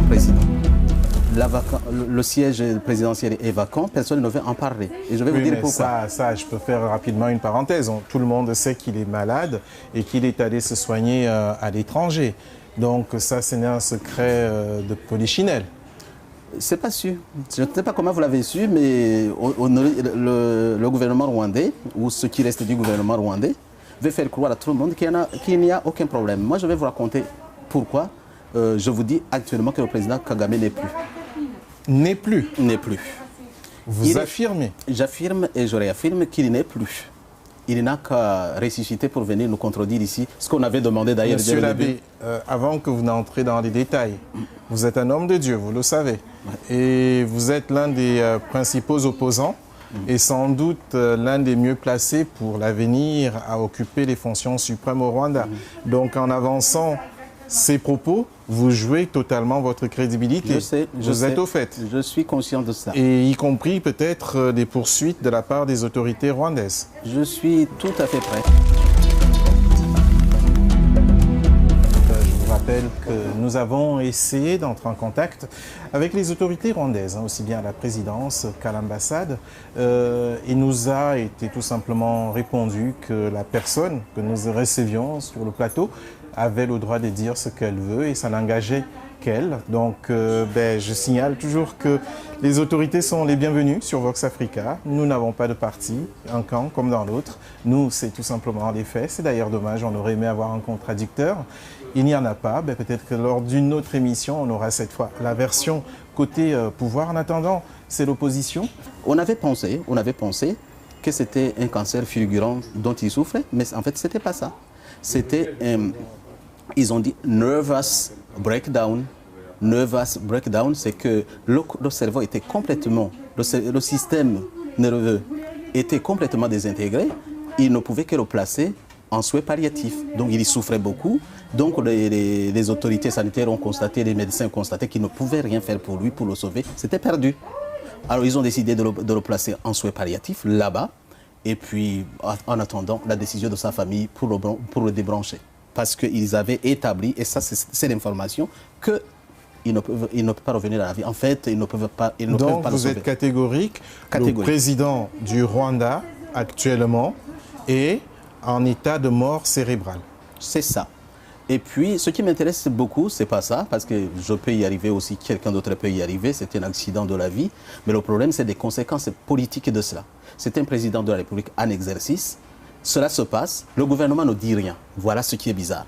président. Le siège présidentiel est vacant, personne ne veut en parler. Et je vais vous dire pourquoi. Ça, je peux faire rapidement une parenthèse. Tout le monde sait qu'il est malade et qu'il est allé se soigner à l'étranger. Donc ça, ce n'est un secret de polichinelle. C'est pas sûr. Je ne sais pas comment vous l'avez su, mais le gouvernement rwandais, ou ce qui reste du gouvernement rwandais, veut faire croire à tout le monde qu'il n'y a aucun problème. Moi, je vais vous raconter pourquoi je vous dis actuellement que le président Kagame n'est plus. N'est plus? N'est plus. Vous affirmez? J'affirme et je réaffirme qu'il n'est plus. Il n'a qu'à ressusciter pour venir nous contredire ici, ce qu'on avait demandé d'ailleurs. Monsieur l'abbé, avant que vous n'entrez dans les détails, vous êtes un homme de Dieu, vous le savez. Ouais. Et vous êtes l'un des principaux opposants et sans doute l'un des mieux placés pour l'avenir à occuper les fonctions suprêmes au Rwanda. Donc en avançant ces propos, vous jouez totalement votre crédibilité. Je sais, vous êtes au fait. Je suis conscient de ça. Et y compris peut-être des poursuites de la part des autorités rwandaises. Je suis tout à fait prêt. Je vous rappelle que nous avons essayé d'entrer en contact avec les autorités rwandaises, aussi bien à la présidence qu'à l'ambassade. Il nous a été tout simplement répondu que la personne que nous recevions sur le plateau avait le droit de dire ce qu'elle veut et ça n'engageait qu'elle. Donc je signale toujours que les autorités sont les bienvenues sur Vox Africa. Nous n'avons pas de parti, un camp comme dans l'autre. Nous, c'est tout simplement les faits. C'est d'ailleurs dommage, on aurait aimé avoir un contradicteur. Il n'y en a pas. Peut-être que lors d'une autre émission, on aura cette fois la version côté pouvoir. En attendant, c'est l'opposition. On avait pensé que c'était un cancer fulgurant dont il souffrait, mais en fait, ce n'était pas ça. C'était, ils ont dit nervous breakdown. Nervous breakdown, c'est que le cerveau était complètement, le système nerveux était complètement désintégré. Il ne pouvait que le placer en soins palliatifs. Donc il y souffrait beaucoup. Donc les autorités sanitaires ont constaté, les médecins ont constaté qu'ils ne pouvaient rien faire pour lui, pour le sauver. C'était perdu. Alors ils ont décidé de le placer en soins palliatifs là-bas. Et puis, en attendant la décision de sa famille pour le débrancher. Parce qu'ils avaient établi, et ça c'est l'information, qu'ils ne peuvent pas revenir à la vie. En fait, ils ne peuvent pas le sauver. Donc vous êtes catégorique. Le président du Rwanda, actuellement, est en état de mort cérébrale. C'est ça. Et puis, ce qui m'intéresse beaucoup, c'est pas ça, parce que je peux y arriver aussi, quelqu'un d'autre peut y arriver, c'est un accident de la vie. Mais le problème, c'est des conséquences politiques de cela. C'est un président de la République en exercice. Cela se passe, le gouvernement ne dit rien. Voilà ce qui est bizarre.